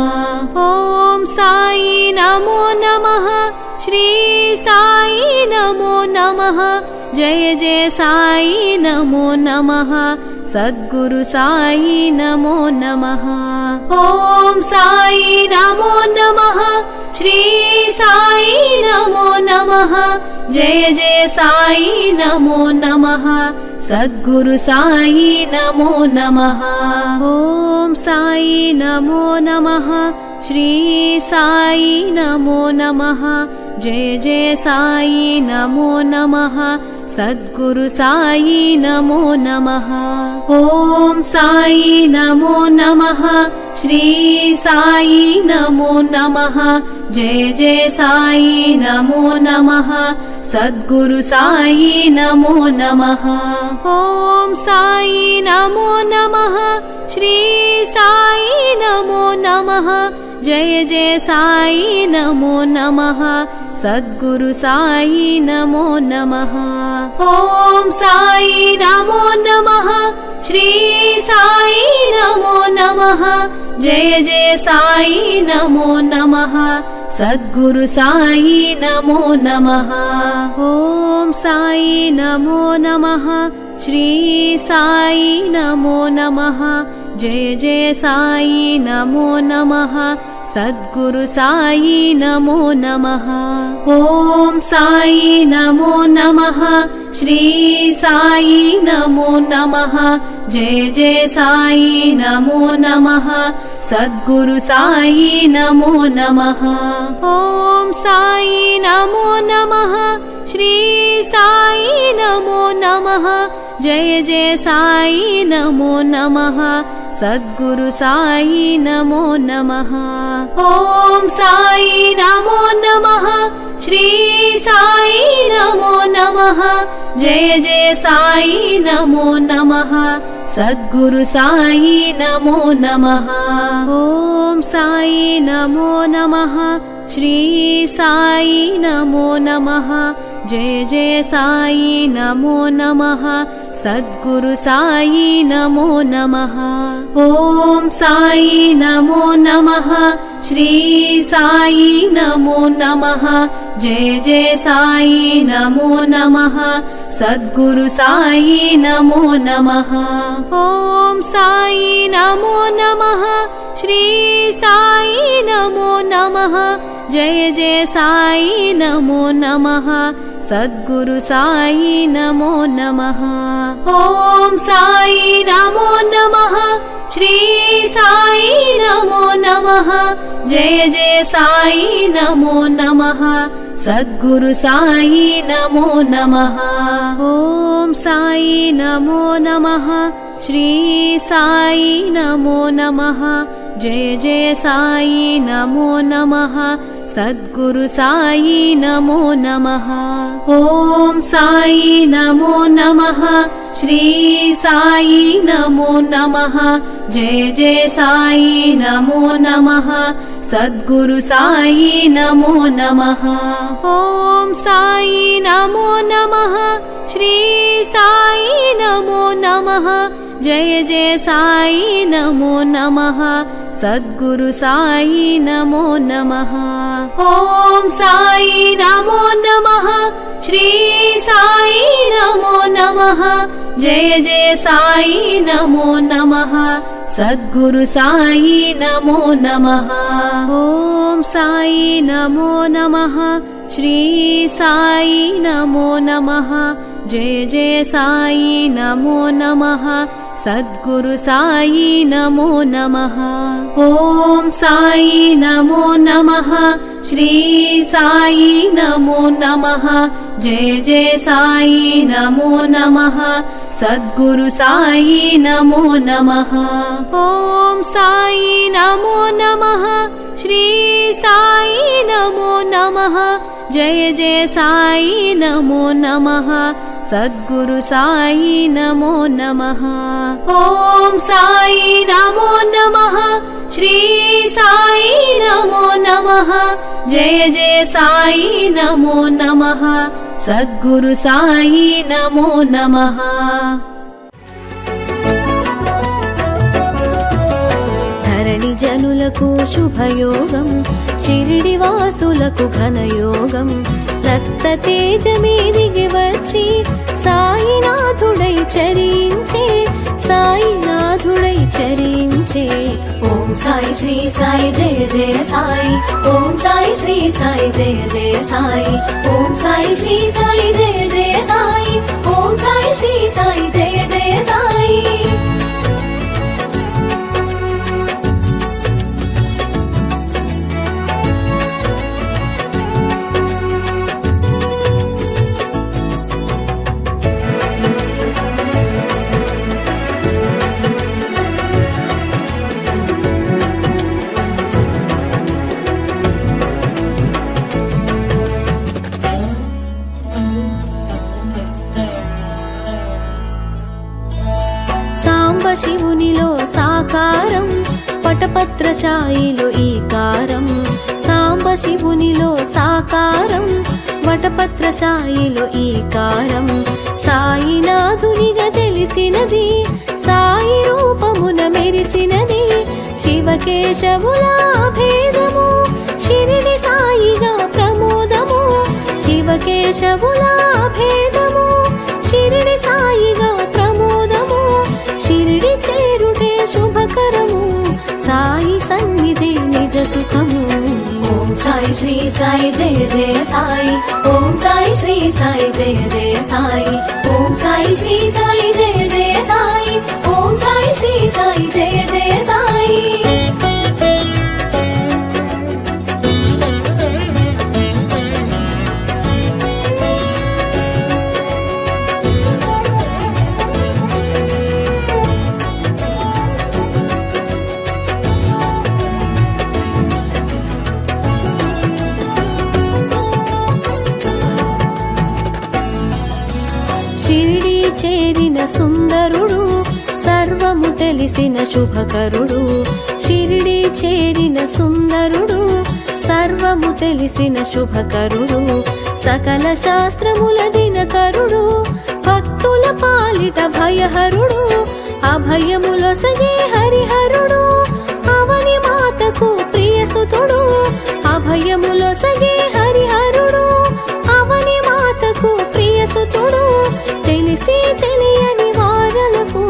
ॐ साई नमो नमः, श्री साई नमो नमः, जय जय साई नमो नमः, सद्गुरु साई नमो नमः। ॐ साई नमो नमः, श्री साई नमो नमः, जय जय साई नमो नमः, सद्गुरु साई नमो नमः। ॐ साई नमो नमः, श्री साई नमो नमः, जय जय साई नमो नमः, सद्गुरु साई नमो नमः। ॐ साई नमो नमः, श्री साई नमो नमः, जय जय साई नमो नमः, सद्गुरु साई नमो नमः। ॐ साई नमो नमः, श्री साई नमो नमः, जय जय साई नमो नमः, सद्गुरु साई नमो नमः। ॐ साई नमो नमः, श्री साई नमो नमः, जय जय साई नमो नमः, सद्गुरु साई नमो नमः। ॐ साई नमो नमः, श्री साई नमो नमः, जय जय साई नमो नमः, सद्गुरु साई नमो नमः। ॐ साई नमो नमः, श्री साई नमो नमः, जय जय साई नमो नमः, सद्गुरु साई नमो नमः। ॐ साई नमो नमः, श्री साई नमो नमः, जय जय साई नमो नमः, सद्गुरु साई नमो नमः। ॐ साई नमो नमः, श्री साई नमो नमः, जय जय साई नमो नमः, सद्गुरु साई नमो नमः। ॐ साई नमो नमः, श्री साई नमो नमः, जय जय साई नमो नमः, सद्गुरु साई नमो नमः। ॐ साई नमो नमः, श्री साई नमो नमः, जय जय साई नमो नमः, सद्गुरु साई नमो नमः। ॐ साई नमो नमः, श्री साई नमो नमः, जय जय साई नमो नमः, सद्गुरु साई नमो नमः। ॐ साई नमो नमः, श्री साई नमो नमः, जय जय साई नमो नमः, सद्गुरु साई नमो नमः। ॐ साई नमो नमः, श्री साई नमो नमः, जय जय साई नमो नमः, सद्गुरु साई नमो नमः। ॐ साई नमो नमः, श्री साई नमो नमः, जय जय साई नमो नमः, सद्गुरु साई नमो नमः। ॐ साई नमो नमः, श्री साई नमो नमः, जय जय साई नमो नमः, सद्गुरु साई नमो नमः। ॐ साई नमो नमः, श्री साई नमो नमः, जय जय साई नमो नमः, सद्गुरु साई नमो नमः। ॐ साई नमो नमः, श्री साई नमो नमः जय जय साई नमो नमः सद्गुरु साई नमो नमः ॐ साई नमो नमः श्री साई नमो नमः जय जय साई नमो नमः सद्गुरु साई नमो नमः ॐ साई नमो नमः श्री साई नमो नमः जय जय साई नमो नमः सद्गुरु साई नमो नमः ॐ साई नमो नमः श्री साई नमो नमः जय जय साई नमो नमः सद्गुरु साई नमो नमः धरणि जनुలకు శుభయోగం షిరిడి వాసులకు ఘనయోగం రక్త తేజమే దిగి వచ్చి సాయినాథుడై చరించే సాయినాథుడై చరించే ఓం సాయి శ్రీ సాయి జయ జయ సాయి ఓం సాయి శ్రీ సాయి జయ జయ సాయి ఓం సాయి శ్రీ సాయి జయ జయ సాయి ఓం సాయి శ్రీ సాయి జయ జయ సాయి శివునిలో సాకారం వటపత్రశాయిలో ఈకారం సాంబ శివునిలో సాకారం వటపత్రశాయిలో ఈకారం సాయినాథునిగా తెలిసినది సాయి రూపమున మెరిసినది శివకేశవుల భేదము షిరిడి సాయిగా ప్రమోదము శివకేశవుల భేదము షిరిడి సాయిగా ప్రమోదము షిరిడి చేరుటే శుభకరము సాయి సన్నిధి నిజ సుఖము ఓం సాయి శ్రీ సాయి జయ జయ సాయి ఓం సాయి శ్రీ సాయి జయ జయ సాయి ఓం సాయి శ్రీ సాయి జయ జయ సాయి ఓం సాయి శ్రీ సాయి జయ జయ సాయి షిరిడి చేరిన సుందరుడు సర్వము తెలిసిన శుభకరుడు షిరిడి చేరిన సుందరుడు సర్వము తెలిసిన శుభకరుడు సకల శాస్త్రముల దినకరుడు భక్తుల పాలిట భయహరుడు అభయములొసగే హరిహరుడు అవని మాతకు ప్రియసుతుడు అభయములొసగే హరిహరుడు అవని మాతకు ప్రియసుతుడు తెలిసి తెలియని వారలకు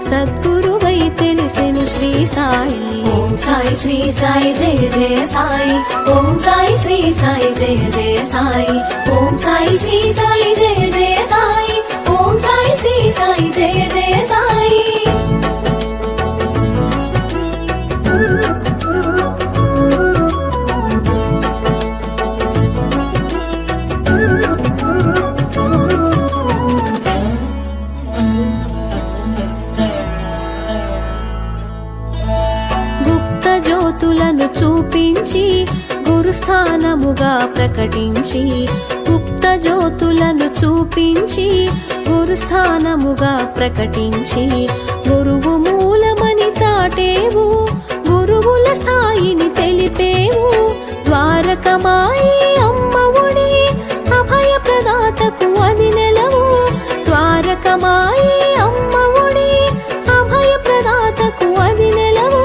సద్గురువై తెలిసెను శ్రీ సాయి ఓం సాయి శ్రీ సాయి జయ జయ సాయి ఓం సాయి శ్రీ సాయి జయ జయ సాయి ఓం సాయి శ్రీ సాయి జయ జయ సాయి ఓం సాయి శ్రీ సాయి జయ జయ సాయి చూపించి గురుస్థానముగా ప్రకటించి గుప్త జ్యోతులను చూపించి గురుస్థానముగా ప్రకటించి గురువు మూలమని చాటేవు గురువుల స్థాయిని తెలిపేవు ద్వారకమాయి అమ్మవుడి అభయ ప్రదాతకు అది నెలవు ద్వారకమాయి అమ్మవుడి అభయ ప్రదాతకు అది నెలవు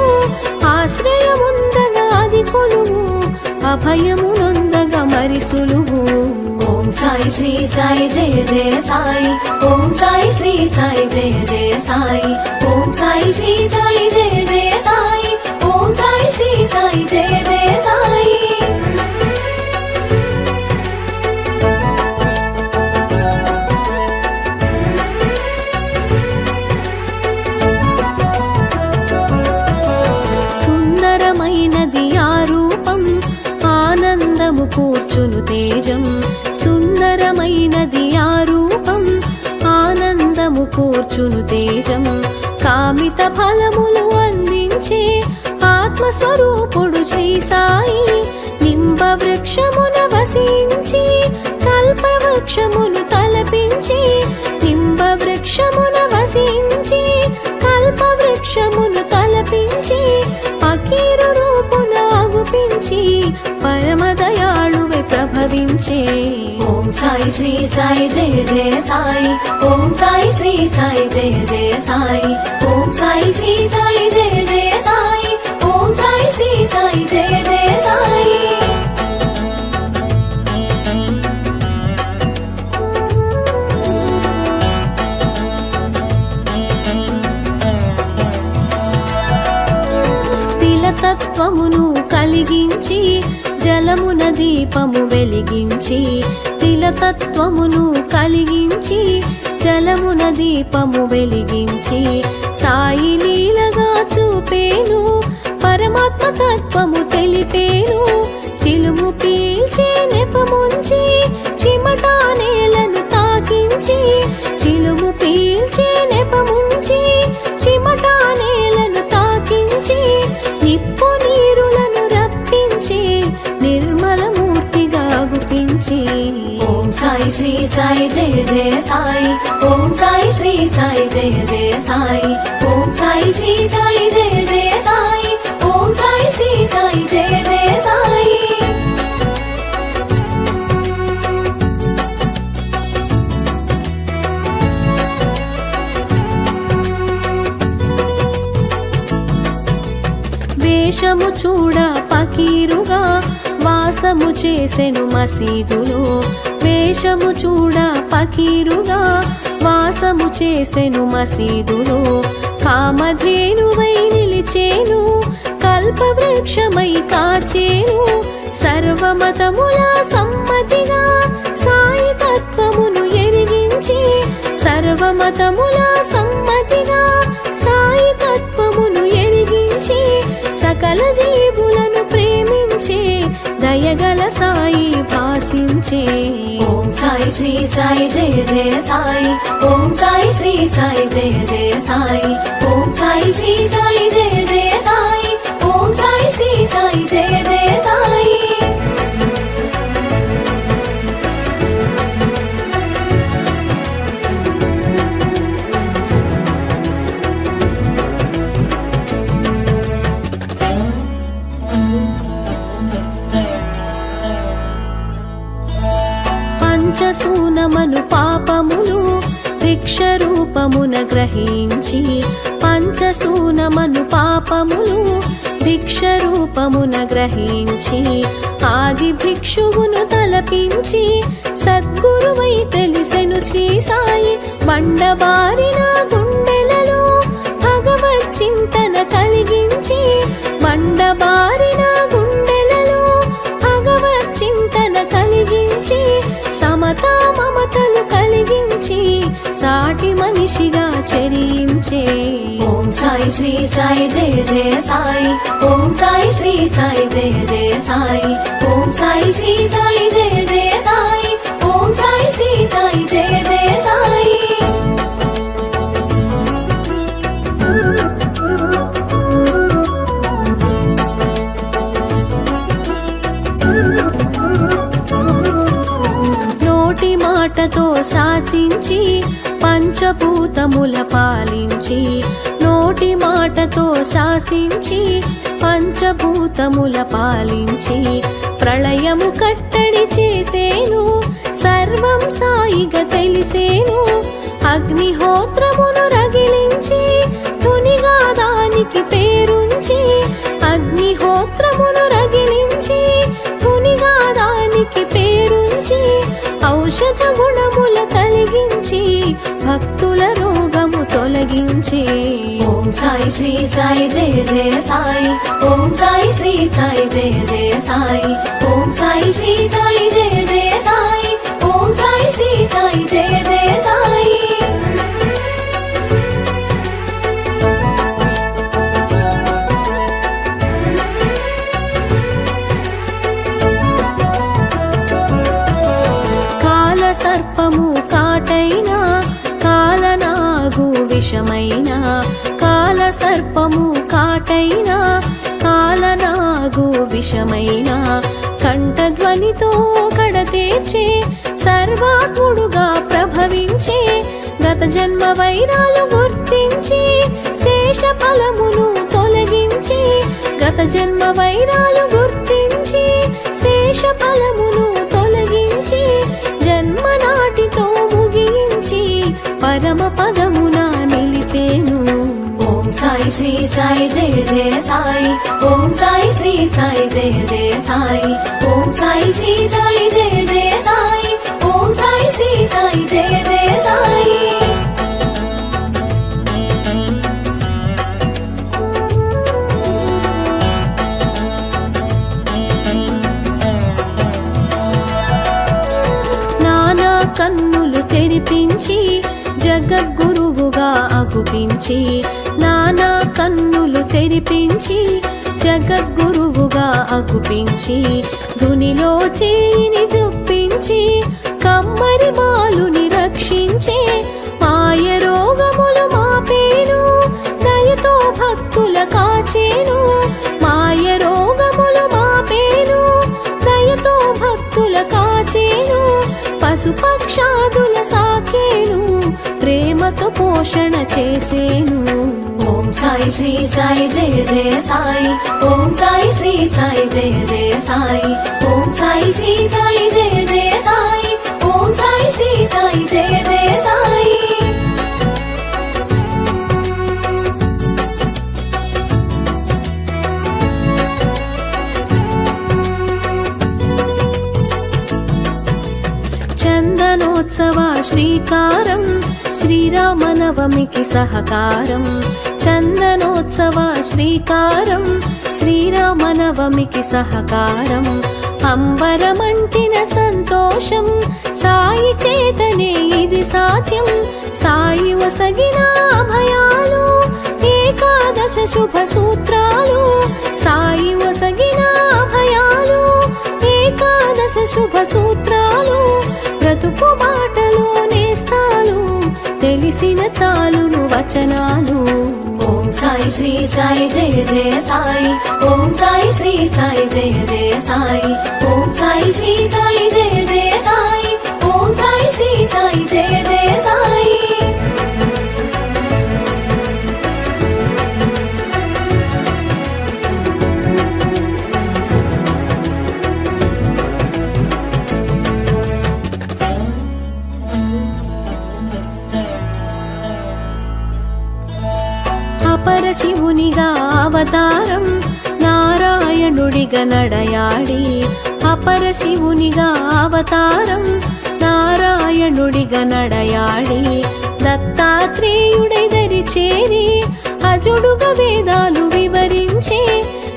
ఆశ్రయముందగా అది కొలువు అభయమునొందగా మరి సులువు ఓం సాయి శ్రీ సాయి జయ జయ సాయి ఓం సాయి శ్రీ సాయి జయ జయ సాయి ఓం సాయి శ్రీ సాయి జయ జయ సాయి ఓం సాయి శ్రీ సాయి జయ జయ సాయి కూర్చును తేజం సుందరమైనది ఆ రూపం ఆనందము కూర్చును తేజం కామిత ఫలములు అందించే ఆత్మస్వరూపుడు శ్రీ సాయి నింబ వృక్షమున వసించి కల్పవృక్షమును తలపించి నింబ వృక్షమున వసించి కల్పవృక్షమును తలపించి ఫకీరు రూపున ఆగుపించి పరమదయాళువై ప్రభవించే ఓం సాయి శ్రీ సాయి జయ జయ సాయి ఓం సాయి శ్రీ సాయి జయ జయ సాయి ఓం సాయి శ్రీ సాయి జయ జయ సాయి ఓం సాయి శ్రీ సాయి జయ జయ సాయి తత్వమును కలిగించి జలమున దీపము వెలిగించి తిలతత్వమును కలిగించి జలమున దీపము వెలిగించి సాయి లీలగా చూపేను పరమాత్మ తత్వము తెలిపేను చిలుము పీల్చే నెపముంచి చిమటా నేలను తాకించి చిలుము పీల్చే నెపముంచి చిమటా నేలను తాకించి నిప్పు నీరులను రప్పించి నిర్మల మూర్తిగా గుపించి ఓం సాయి శ్రీ సాయి జయ జయ సాయి ఓం సాయి శ్రీ సాయి జయ జయ సాయి ఓం సాయి శ్రీ సాయి జయ జయ సాయి ఓం సాయి శ్రీ సాయి జయ జయ సాయి వేషము చూడ ఫకీరుగా వాసము చేసెను మసీదులో వేషము చూడ ఫకీరుగా వాసము చేసెను మసీదులో కామధేనువై నిలిచేను కల్పవృక్షమై కాచేను సర్వమతముల సమ్మతిగా సాయి తత్వమును ఎరిగించి సర్వమతముల సమ్మతిగా సాయి తత్వమును ఎరిగించి సకల జీవులను ప్రేమించే దయగల సాయి భాసించే ఓం సాయి శ్రీ సాయి జయ జయ సాయి ఓం సాయి శ్రీ సాయి జయ జయ సాయి ఓం సాయి శ్రీ సాయి జయ జయ సాయి ఓం సాయి శ్రీ సాయి జయ జయ సాయి పంచసూనమను పాపములు భిక్ష రూపమున గ్రహించి పంచసూనమను పాపములు భిక్ష రూపమున గ్రహించి ఆది భిక్షువును తలపించి సద్గురువై తెలిసెను శ్రీ సాయి బండబారిన గుండెలలో భగవత్ చింతన కలిగించి బండబారిన గుండెలలో భగవత్ చింతన కలిగించి సమతా మమతలు కలిగించి సాటి మనిషిగా చరించే ఓం సాయి శ్రీ సాయి జయ జయ సాయి ఓం సాయి శ్రీ సాయి జయ జయ సాయి ఓం సాయి శ్రీ సాయి జయ జయ సాయి ఓం సాయి శ్రీ సాయి జయ జయ సాయి నోటి మాటతో శాసించి పంచభూతముల పాలించి నోటి మాటతో శాసించి పంచభూతముల పాలించి ప్రళయము కట్టడి చేసేను సర్వం సాయిగా తెలిసేను అగ్నిహోత్రమును రగిలించి తునిగా దానికి పేరుంచి అగ్నిహోత్రమును రగిలించి తునిగా దానికి పేరుంచి ఔషధ గుణముల కలిగించి భక్తుల రోగము తొలగించి ఓం సాయి శ్రీ సాయి జయ జయ సాయి ఓం సాయి శ్రీ సాయి జయ జయ సాయి ఓం సాయి శ్రీ సాయి జయ జయ సాయి ఓం సాయి శ్రీ సాయి జయ జయ సాయి విషమైన కాల సర్పము కాటైన కాలనాగు విషమైన కంఠధ్వనితో కడతేర్చే సర్వాత్ముడుగా ప్రభవించే గత జన్మ వైరాలు గుర్తించి శేష ఫలమును తొలగించి గత జన్మ వైరాలు గుర్తించి శేష ఫలమును తొలగించి జన్మ నాటితో ముగించి పరమ పదమున నిలిపేను. ఓం సాయి శ్రీ సాయి జయ జయ సాయి, ఓం సాయి శ్రీ సాయి జయ జయ సాయి, ఓం సాయి శ్రీ సాయి జయ జయ సాయి, ఓం సాయి శ్రీ సాయి జయ జయ సాయి. నానా కన్నులు తెరిపించి జగద్గురువుగా అగుపించి నానా కన్నులు తెరిపించి జగద్గురువుగా అగుపించి ధునిలో చేయిని జొప్పించి కమ్మరి బాలుని రక్షించే మాయ రోగములు మాపేను దయతో భక్తుల కాచేను మాయ రోగములు మాపేను దయతో భక్తుల కాచేను పశుపక్షాదుల సాకేను ప్రేమతో పోషణ చేసేను. ఓం సాయి శ్రీ సాయి జయ జయ సాయి, ఓం సాయి శ్రీ సాయి జయ జయ సాయి, ఓం సాయి శ్రీ సాయి జయ జయ సాయి, ఓం సాయి శ్రీ సాయి జయ జయ సాయి. చందనోత్సవ శ్రీకారం శ్రీరామనవమికి సహకారం చందనోత్సవ శ్రీకారం శ్రీరామనవమికి సహకారం అంబరమంటిన సంతోషం సాయి చేతనే ఇది సాధ్యం సాయి వసగిన అభయాలు ఏకాదశ శుభ సూత్రాలు సాయి వసగిన అభయాలు ఏకాదశ శుభ సూత్రాలు బ్రతుకు బాటలో నేస్తాలు తెలిసిన చాలును వచనాలు. ఓం సాయి శ్రీ సాయి జయ జయ సాయి, ఓం సాయి శ్రీ సాయి జయ జయ సాయి, ఓం సాయి శ్రీ సాయి జయ జయ సాయి, ఓం సాయి శ్రీ సాయి జయ జయ సాయి. పరశివునిగా అవతారం నారాయణుడిగా నడయాడి అపరశివునిగా అవతారం నారాయణుడిగా నడయాడి దత్తాత్రేయుడై దరి చేరి అజుడుగా వేదాలు వివరించే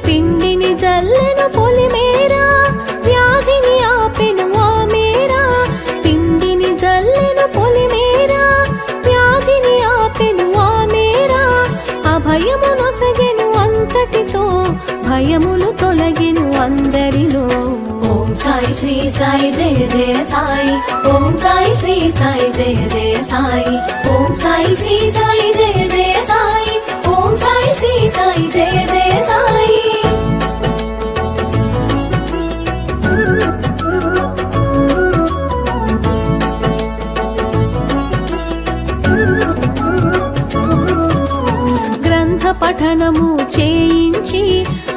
పిండిని జల్లెను పొలిమేరా వ్యాధిని ఆపెను ఆ మేరా పిండిని జల్లెను పొలిమేరా వ్యాధిని ఆపెను ఆ మేరా అభయము నొసగెను అంతటితో భయములు తొలగెను అందరిలో. ఓం సాయి శ్రీ సాయి జయ జయ సాయి, ఓం సాయి శ్రీ సాయి జయ జయ సాయి, ఓం సాయి శ్రీ సాయి జయ జయ సాయి, ఓం సాయి శ్రీ సాయి జయ జయ సాయి. పఠనము చేయించి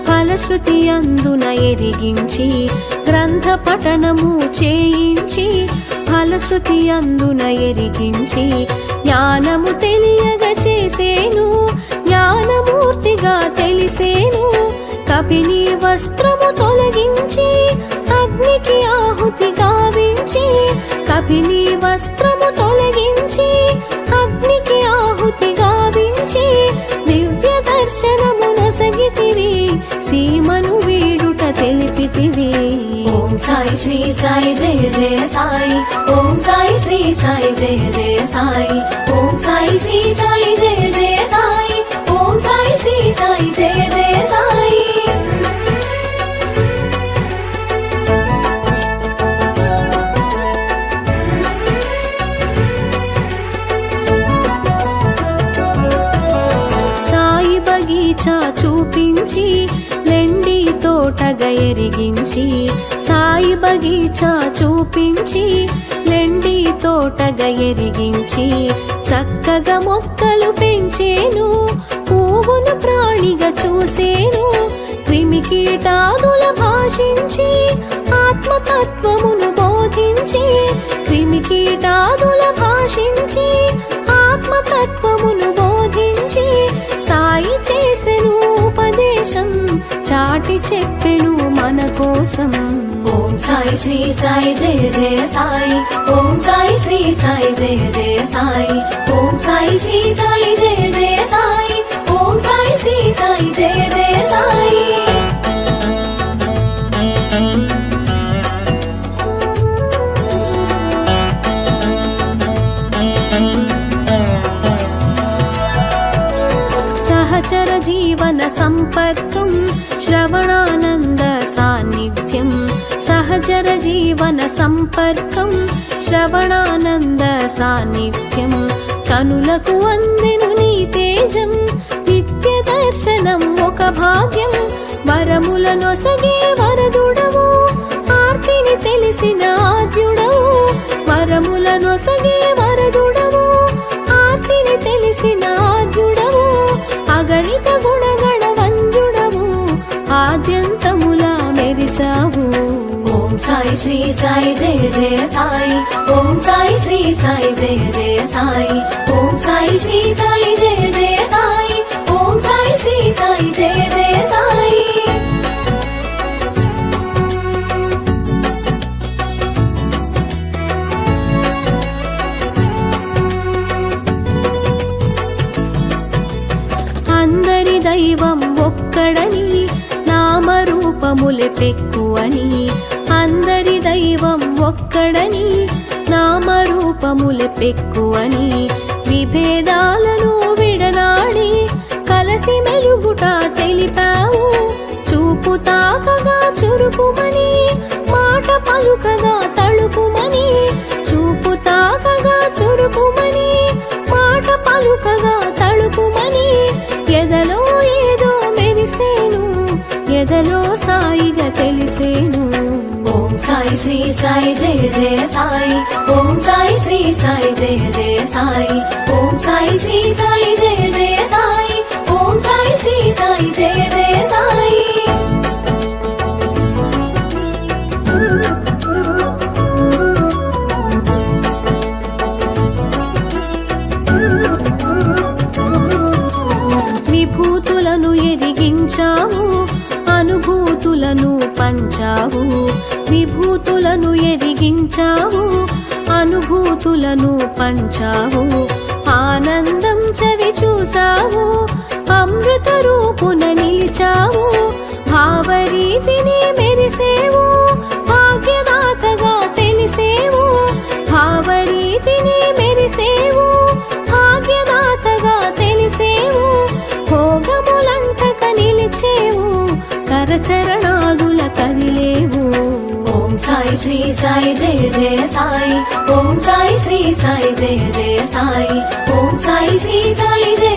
ఫలశ్రుతి అందున ఎరిగించి గ్రంథ పఠనము చేయించి ఫలశ్రుతి అందున ఎరిగించి జ్ఞానము తెలియగా చేసేను జ్ఞానమూర్తిగా తెలిసేను కపిని వస్త్రము తొలగించి అగ్నికి ఆహుతి గావించి కపిని వస్త్రము తొలగించి అగ్నికి ఆహుతి గావించి దివ్య దర్శనము నొసగితివి సీమను వీడుట తెలిపితివి. ఓం సాయి శ్రీ సాయి జయ జయ సాయి, ఓం సాయి శ్రీ సాయి జయ జయ సాయి, ఓం సాయి శ్రీ సాయి జయ జయ సాయి, ఓం సాయి శ్రీ సాయి జయ జయ సాయి. తోటగా ఎరిగించి సాయి బగీచా చూపించి లెండి తోటగా ఎరిగించి చక్కగా మొక్కలు పెంచేను పువ్వును ప్రాణిగా చూసేను క్రిమికీటాదుల భాషించి ఆత్మతత్వమును బోధించి క్రిమికీటాదుల భాషించి ఆత్మతత్వమును బోధించి సాయి చేసెను ఉపదేశం చాటి చెప్పెను మన కోసం. ఓం సాయి శ్రీ సాయి జయ జయ సాయి, ఓం సాయి శ్రీ సాయి జయ జయ సాయి, ఓం సాయి శ్రీ సాయి జయ జయ సాయి, ఓం సాయి శ్రీ సాయి జయ జయ సాయి. సహచర జీవన సంపర్కం శ్రవణానంద సాన్నిధ్యం, సహచర జీవన సంపర్కం శ్రవణానంద సాన్నిధ్యం, కనులకు అందెను నీ తేజం నిత్య దర్శనం ఒక భాగ్యం, వరములనొసగే వరదుడవు ఆర్తిని తెలిసిన ఆద్యుడవు, వరములనొసగే వరదుడవు ఆర్తిని తెలిసిన ఆద్యుడవు, అగణిత గుణగణ వంజుడవు ఆద్యంతములా మెరిసావు. ఓం సాయి శ్రీ సాయి జయ జయ సాయి, ఓం సాయి శ్రీ సాయి జయ జయ సాయి, ఓం సాయి శ్రీ సాయి జయ జయ సాయి, ఓం సాయి శ్రీ సాయి జయ జయ సాయి. అందరి దైవం ఒక్కడని నామరూపములే పెక్కువని, అందరి దైవం ఒక్కడని నామరూపములే పెక్కువని, విభేదాలను విడనాడి కలసి మెలుగుట తెలిపావు, చూపు తాకగా చురుకుమని మాట పలుకగా తళుకుమని, చూపు తాకగా చురుకుమని మాట పలుకగా తళుకుమని, ఎదలో ఏదో మెరిసేను ఎదలో సాయిగా తెలిసేను. ఓం సాయి శ్రీ సాయి జయ జయ సాయి, ఓం సాయి శ్రీ సాయి జయ జయ సాయి, ఓం సాయి శ్రీ సాయి జయ జయ సాయి, ఓం సాయి శ్రీ సాయి జయ జయ సాయి. విభూతులను ఎదిగించావు అనుభూతులను పంచావు, విభూతులను ఎదిగించావు అనుభూతులను పంచావు, ఆనందం చవి చూసావు అమృత రూపున నిలిచావు, భావరీతిని మెరిసేవు భాగ్యదాతగా తెలిసేవు, భావరీతిని మెరిసేవు భాగ్యదాతగా తెలిసేవు, భోగములంటక నిలిచేవు కరచరణాదుల కదిలేవు. ఓం సాయి శ్రీ సాయి జయ జయ సాయి, ఓం సాయి శ్రీ సాయి జయ జయ సాయి, ఓం సాయి శ్రీ సాయి జయ